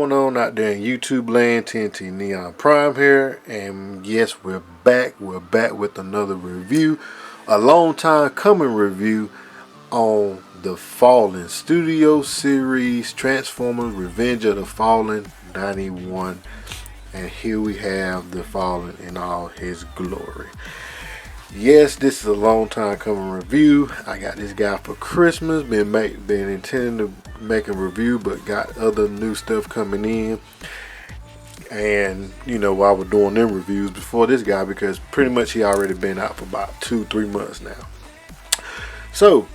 going on out there in YouTube land? TNT Neon Prime here, and yes, we're back. We're back with another review, a long time coming review on the Fallen Studio Series Transformers Revenge of the Fallen 91. And here we have the Fallen in all his glory. Yes, this is a long time coming review. I got this guy for Christmas. Been intending to make a review, but got other new stuff coming in. And you know, while we're doing them reviews before this guy, because pretty much he already been out for about 2-3 months now. So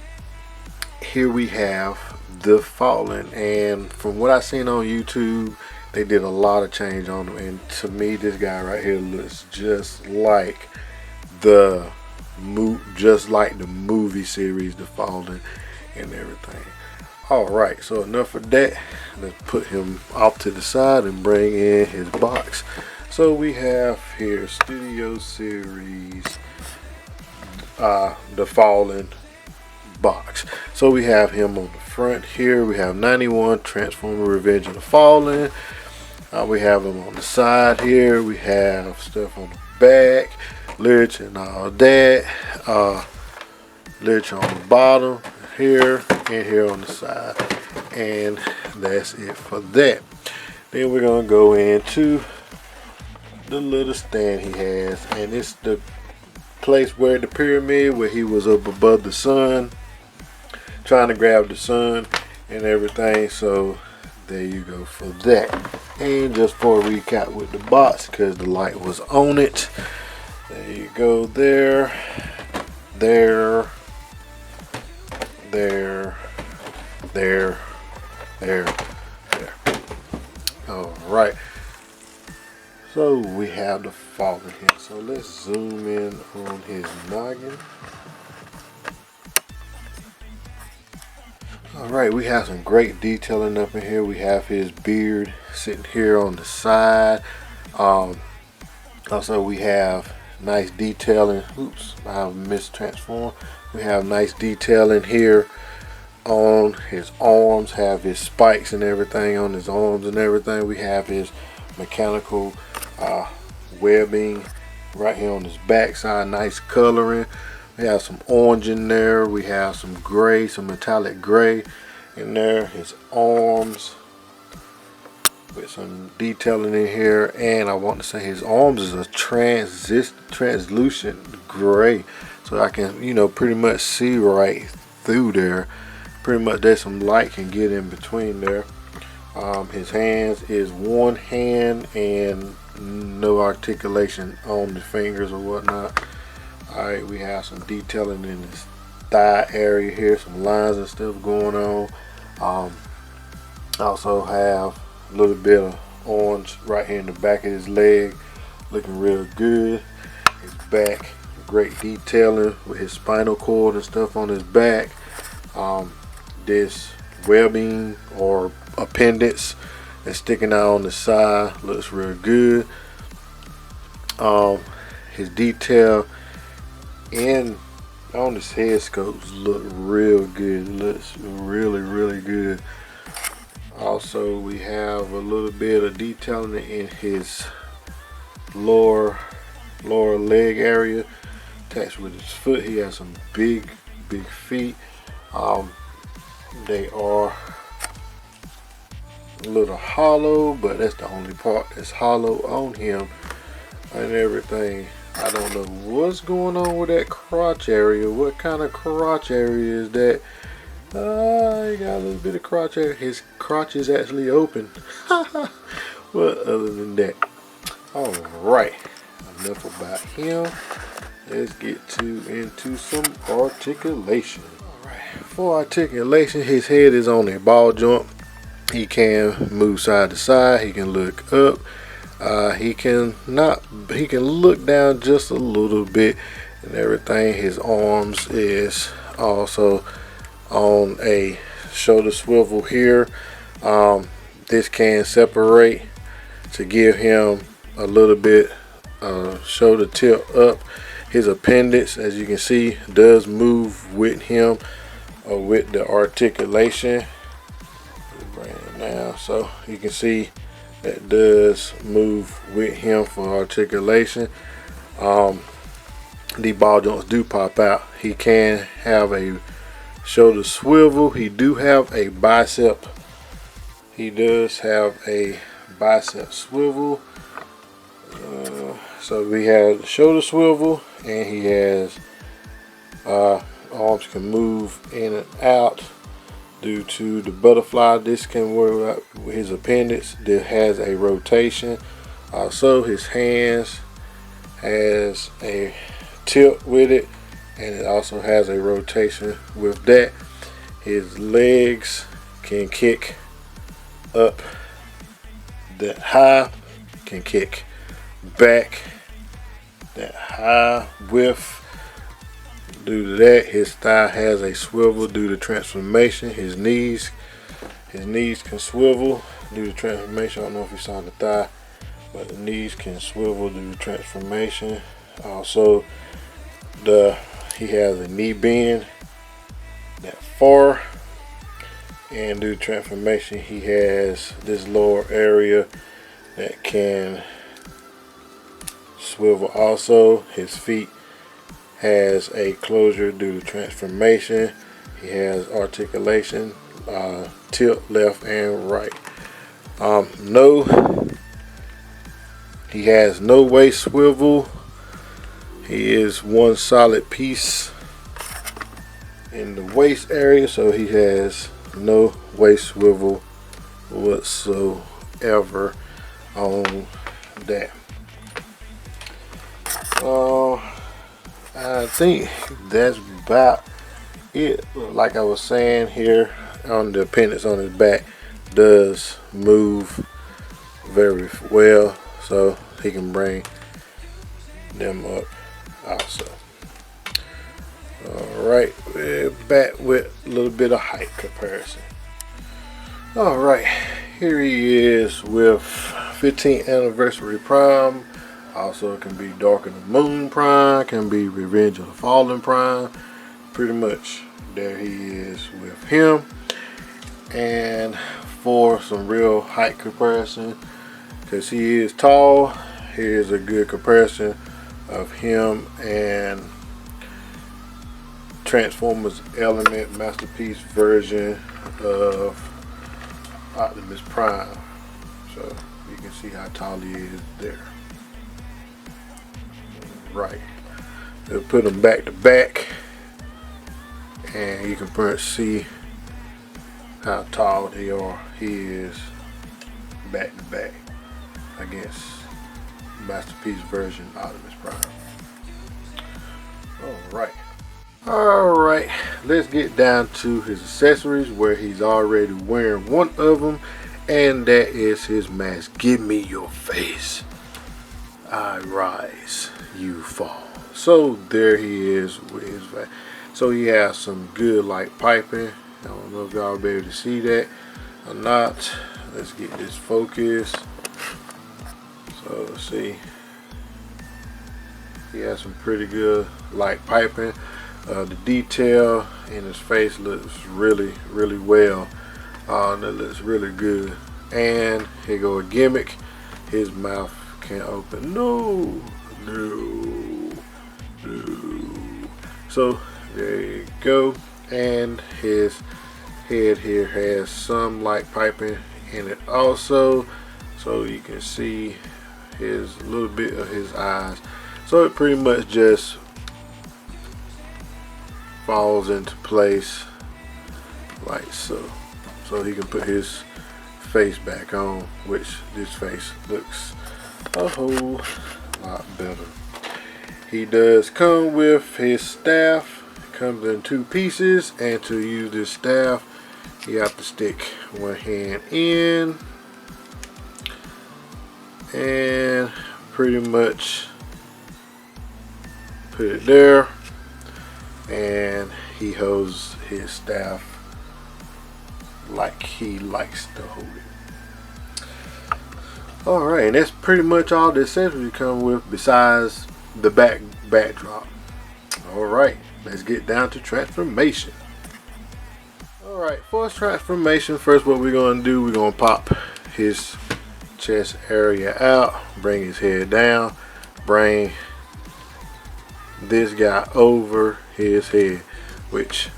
here we have the Fallen, and from what I seen on YouTube, they did a lot of change on him. And to me, this guy right here looks just like the movie series, The Fallen, and everything. Alright, so enough of that. Let's put him off to the side and bring in his box. So we have here Studio Series The Fallen box. So we have him on the front here. We have 91 Transformer Revenge of the Fallen. We have him on the side here. We have stuff on the back, lyrics and all that. Lyrics on the bottom here and here on the side, and that's it for that. Then we're gonna go into the little stand he has, and it's the place where the pyramid where he was up above the sun trying to grab the sun and everything. So there you go for that. And just for a recap with the box, because the light was on it, there you go, there. Alright, so we have the Fallen here. So let's zoom in on his noggin. Alright, we have some great detailing up in here. We have his beard sitting here on the side. Also we have nice detailing. Oops, I mistransformed. We have nice detailing here on his arms, have his spikes and everything on his arms and everything. We have his mechanical webbing right here on his back side, nice coloring. We have some orange in there. We have some gray, some metallic gray in there. His arms with some detailing in here, and I want to say his arms is a translucent gray, so I can, you know, pretty much see right through there. Pretty much there's some light can get in between there. His hands is one hand and no articulation on the fingers or whatnot. Alright, we have some detailing in his thigh area here, some lines and stuff going on. Also have a little bit of orange right here in the back of his leg, looking real good. His back, great detailing with his spinal cord and stuff on his back. This webbing or appendix that's sticking out on the side looks real good. His detail in on his head scopes look real good. Looks really good. Also, we have a little bit of detailing in his lower leg area attached with his foot. He has some big feet. They are a little hollow, but that's the only part that's hollow on him and everything. I don't know what's going on with that crotch area. What kind of crotch area is that? He got a little bit of crotch area. His crotch is actually open. Well, other than that, alright, enough about him. Let's get into some articulation. Alright, for articulation, his head is on a ball joint. He can move side to side. He can look up. He can look down just a little bit and everything. His arms is also on a shoulder swivel here. This can separate to give him a little bit shoulder tilt up. His appendix, as you can see, does move with him with the articulation. Bring it down. So you can see that does move with him for articulation. The ball joints do pop out. He can have a shoulder swivel. He do have a bicep. He does have a bicep swivel. So we have the shoulder swivel, and he has arms can move in and out due to the butterfly. This can work out with his appendix that has a rotation. Also, his hands has a tilt with it, and it also has a rotation with that. His legs can kick up that high, can kick back that high with. Due to that, his thigh has a swivel due to transformation. His knees can swivel due to transformation. I don't know if you saw the thigh, but the knees can swivel due to transformation. Also, he has a knee bend that far, and due to transformation, he has this lower area that can swivel. Also, his feet has a closure due to transformation. He has articulation, tilt left and right. He has no waist swivel. He is one solid piece in the waist area, so he has no waist swivel whatsoever on that. I think that's about it. Like I was saying, here on the appendix on his back does move very well, so he can bring them up also. Alright, we're back with a little bit of height comparison. Alright, here he is with 15th anniversary prime. Also, it can be Dark of the Moon prime, can be Revenge of the Fallen prime. Pretty much there he is with him. And for some real height comparison, because he is tall, here's a good comparison of him and Transformers Element Masterpiece version of Optimus Prime. So you can see how tall he is there. Right. They'll put them back to back, and you can pretty much see how tall they are. He is back to back against Masterpiece version Optimus Prime. Alright, let's get down to his accessories, where he's already wearing one of them, and that is his mask. Give me your face. I rise, you fall. So there he is with his face. So he has some good like piping. I don't know if y'all will be able to see that or not. Let's get this focused. So let's see. He has some pretty good like piping. The detail in his face looks really well. That looks really good. And here go a gimmick. His mouth can't open. No. So there you go. And his head here has some like piping in it also, so you can see his little bit of his eyes. So it pretty much just falls into place like so. So he can put his face back on, which this face looks a whole lot better. He does come with his staff. It comes in two pieces, and to use this staff you have to stick one hand in and pretty much put it there, and he holds his staff like he likes to hold it. Alright, and that's pretty much all the accessories you come with besides the backdrop. Alright, let's get down to transformation. Alright, for his transformation, first what we're going to do, we're going to pop his chest area out, bring his head down, bring this guy over his head, which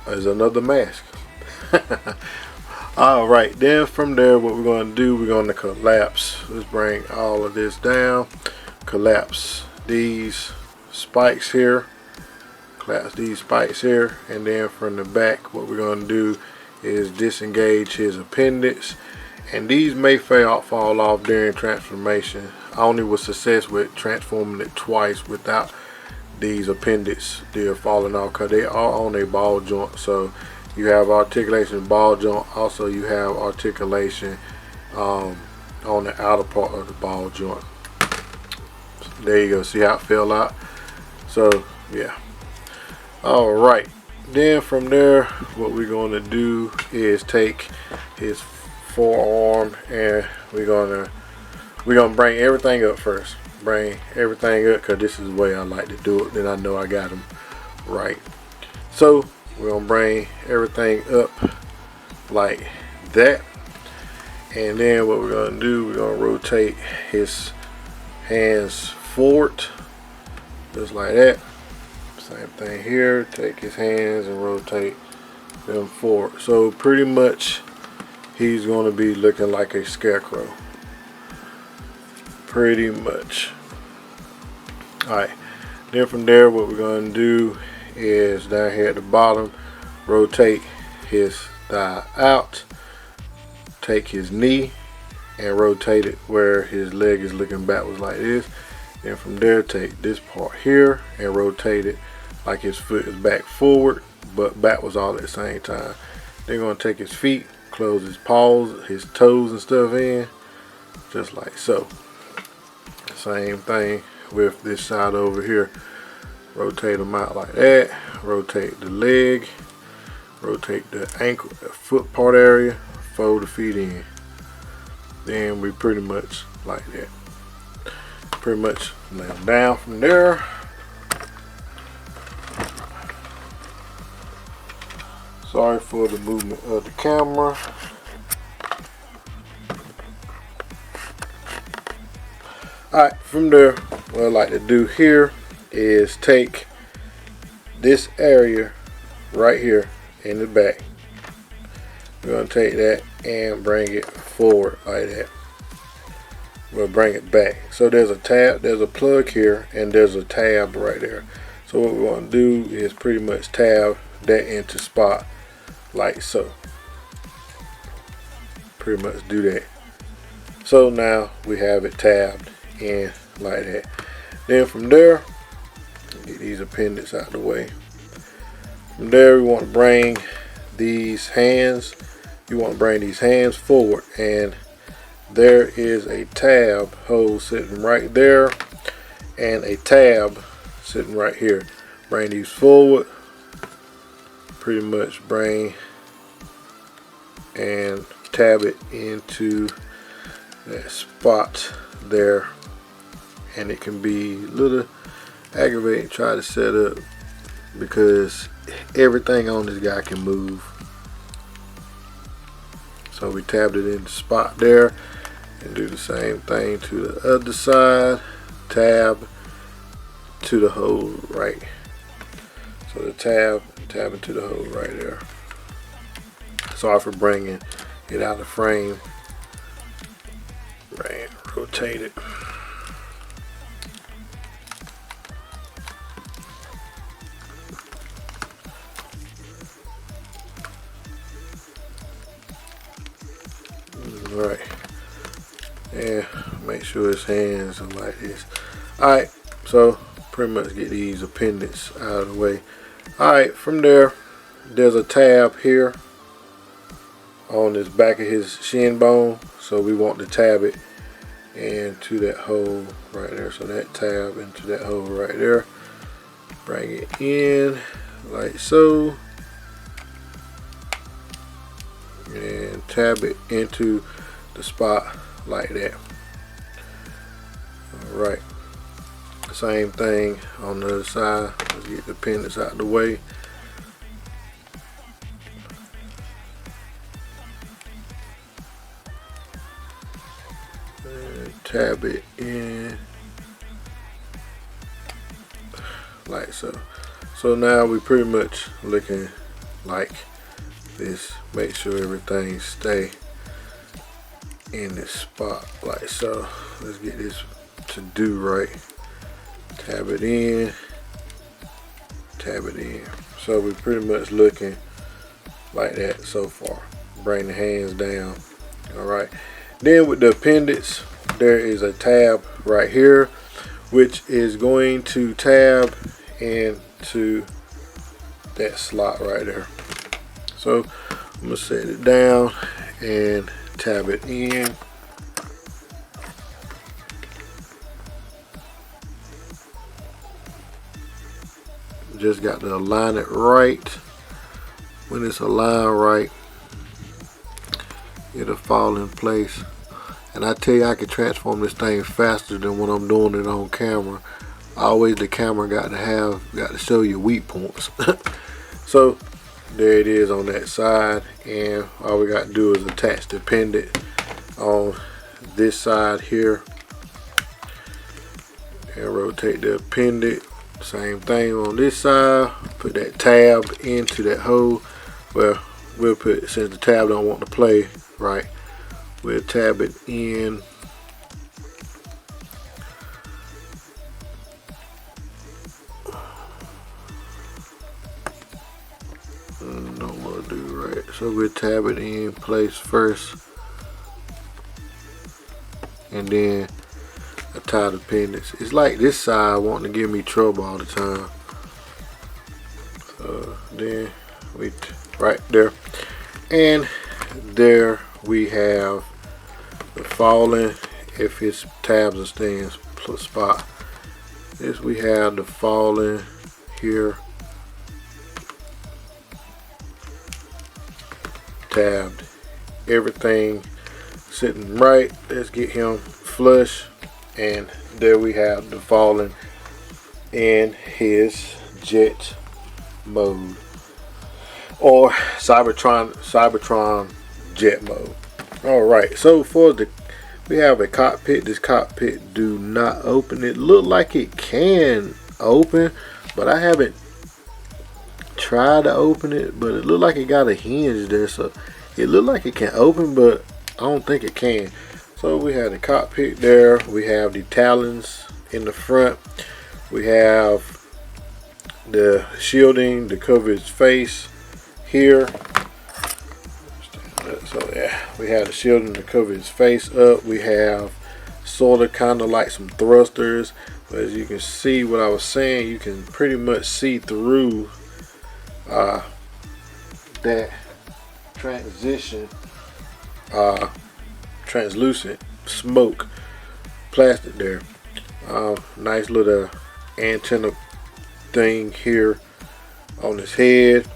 is another mask. Alright, then from there what we're going to do, we're going to collapse. Let's bring all of this down, collapse these spikes here, and then from the back what we're going to do is disengage his appendix, and these may fall off during transformation. I only was success with transforming it twice without these appendix still falling off because they are on a ball joint. So you have articulation ball joint, also you have articulation on the outer part of the ball joint. There you go, see how it fell out. So yeah. Alright, then from there what we're going to do is take his forearm and we're gonna bring everything up first. Bring everything up because this is the way I like to do it. Then I know I got him right. So we're gonna bring everything up like that, and then what we're gonna do, we're gonna rotate his hands forward just like that. Same thing here, take his hands and rotate them forward. So pretty much he's going to be looking like a scarecrow. Pretty much. Alright, then from there what we're going to do is down here at the bottom, rotate his thigh out, take his knee and rotate it where his leg is looking backwards like this. Then from there take this part here and rotate it like his foot is back forward but backwards all at the same time. Then going to take his feet, close his paws, his toes and stuff in just like so. Same thing with this side over here. Rotate them out like that. Rotate the leg, rotate the ankle, the foot part area, fold the feet in. Then we pretty much like that. Pretty much lay them down from there. Sorry for the movement of the camera. Alright, from there, what I like to do here is take this area right here in the back. We're going to take that and bring it forward like that. We'll bring it back. So there's a tab, there's a plug here, and there's a tab right there. So what we want to do is pretty much tab that into spot like so. Pretty much do that. So now we have it tabbed in like that. Then from there, get these appendix out of the way. From there we want to bring these hands, forward, and there is a tab hole sitting right there and a tab sitting right here. Bring these forward, pretty much bring and tab it into that spot there, and it can be a little aggravating try to set up because everything on this guy can move. So we tabbed it in the spot there, and do the same thing to the other side. Tab to the hole right. So the tab into the hole right there. Sorry for bringing it out of frame. Right, rotate it. Alright, and make sure his hands are like this. Alright, so pretty much get these appendix out of the way. Alright, from there, there's a tab here on this back of his shin bone, so we want to tab it into that hole right there. So that tab into that hole right there. Bring it in like so, and tab it into the spot like that. Alright, same thing on the other side. Let's get the appendix out of the way. and tab it in like so. So now we pretty much looking like this. Make sure everything stay in this spot like so. Let's get this to do right. Tab it in, tab it in. So we pretty much looking like that so far. Bring the hands down. Alright. Then with the appendix, there is a tab right here, which is going to tab into that slot right there. So I'm gonna set it down and tab it in. Just got to align it right. When it's aligned right, it'll fall in place. And I tell you, I can transform this thing faster than when I'm doing it on camera. Always the camera got to show you weak points. So there it is on that side, and all we got to do is attach the pendant on this side here and rotate the pendant. Same thing on this side. Put that tab into that hole. Well, we'll put, since the tab don't want to play right, we'll tab it in. Don't want to do right. So we'll tab it in place first, and then tie the pendants. It's like this side wanting to give me trouble all the time. So then we right there, and there we have the falling. If his tabs are staying spot, this we have the falling here, tabbed, everything sitting right. Let's get him flush. And there we have the falling in his jet mode, or Cybertron jet mode. Alright, so we have a cockpit. This cockpit do not open. It look like it can open, but I haven't tried to open it, but it look like it got a hinge there, so it look like it can open, but I don't think it can. So we have the cockpit there, we have the talons in the front, we have the shielding to cover his face here. So yeah, we have the shielding to cover his face up. We have sort of kind of like some thrusters, but as you can see, what I was saying, you can pretty much see through that transition translucent smoke plastic there. Nice little antenna thing here on his head.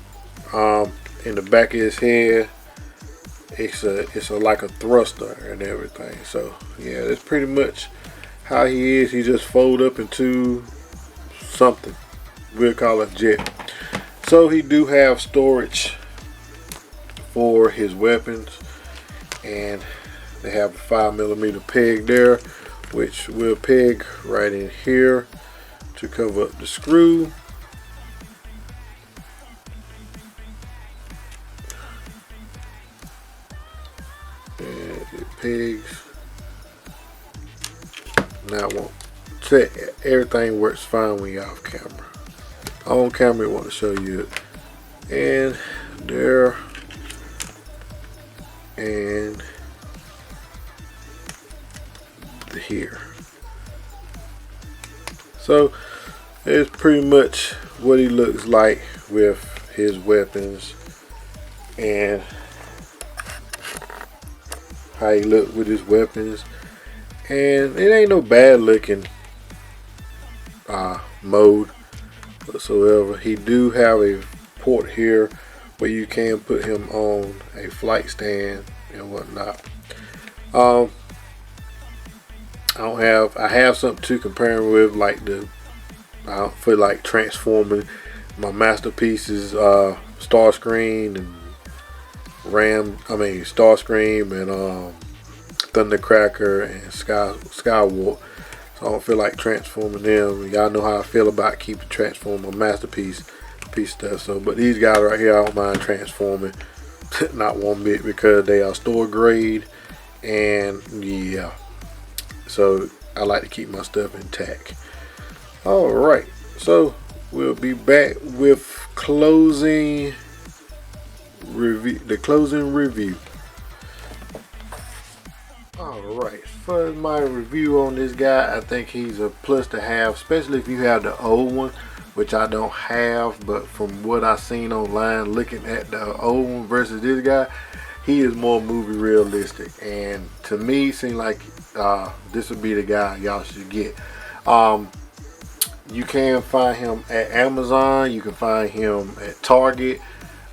In the back of his head, it's like a thruster and everything. So yeah, that's pretty much how he is. He just fold up into something. We'll call it jet. So he do have storage for his weapons, and they have a 5mm peg there, which we'll peg right in here to cover up the screw. And it pegs. Now I won't say everything works fine when you're off camera. On camera, I want to show you it. And there, and here. So it's pretty much what he looks like with his weapons and how he look with his weapons. And it ain't no bad looking mode whatsoever. He do have a port here where you can put him on a flight stand and whatnot. I have something to compare him with, like for like transforming my masterpieces, Starscream and Starscream and Thundercracker and Skywarp. So I don't feel like transforming them. Y'all know how I feel about keeping Transformer Masterpiece stuff. So, but these guys right here, I don't mind transforming, not one bit, because they are store grade, and yeah. So I like to keep my stuff intact. All right, so we'll be back with closing review. The closing review. Alright, for my review on this guy, I think he's a plus to have, especially if you have the old one, which I don't have, but from what I've seen online looking at the old one versus this guy, he is more movie realistic, and to me seems like this would be the guy y'all should get. You can find him at Amazon, you can find him at Target.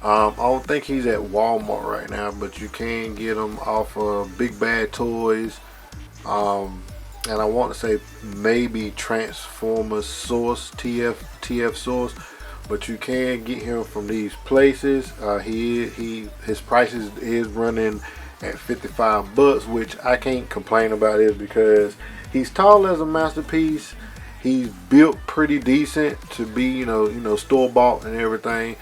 I don't think he's at Walmart right now, but you can get him off of Big Bad Toys, and I want to say maybe Transformers Source, TF Source, but you can get him from these places. His prices is running at $55, which I can't complain about it because he's tall as a masterpiece. He's built pretty decent to be, you know, store bought and everything.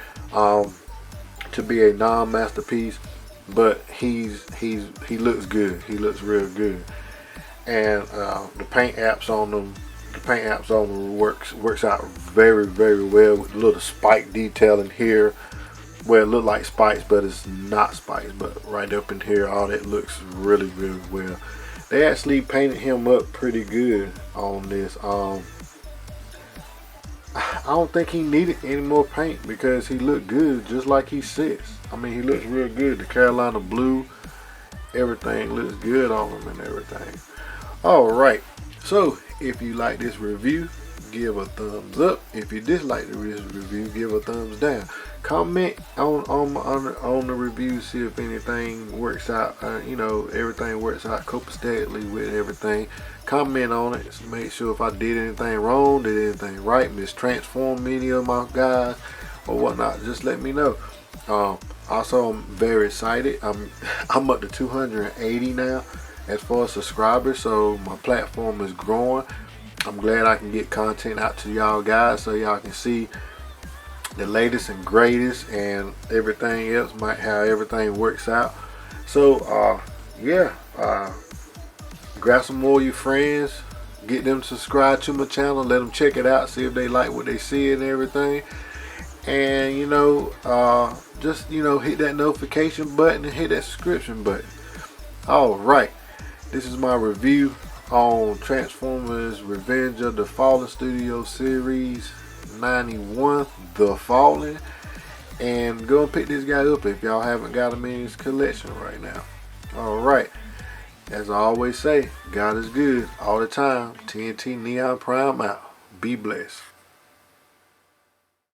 To be a non-masterpiece, but he looks good. He looks real good, and the paint apps on them works out very well with a little spike detail in here where it look like spikes, but it's not spikes. But right up in here, all that looks really well. They actually painted him up pretty good on this. I don't think he needed any more paint because he looked good just like he sits. I mean, he looks real good. The Carolina blue, everything looks good on him and everything. Alright, so if you like this review, give a thumbs up. If you dislike this review, give a thumbs down. Comment on the review, see if anything works out. Everything works out copacetically with everything. Comment on it. So make sure if I did anything wrong, did anything right, mistransformed any of my guys or whatnot, just let me know. Also, I'm very excited. I'm up to 280 now as far as subscribers, so my platform is growing. I'm glad I can get content out to y'all guys so y'all can see the latest and greatest and everything else, how everything works out. So grab some more of your friends, get them to subscribe to my channel, let them check it out, see if they like what they see and everything. And just hit that notification button and hit that subscription button. Alright, this is my review on Transformers Revenge of the Fallen Studio Series 91, The Fallen. And go and pick this guy up if y'all haven't got him in his collection right now. Alright, as I always say, God is good all the time. TNT Neon Prime out. Be blessed.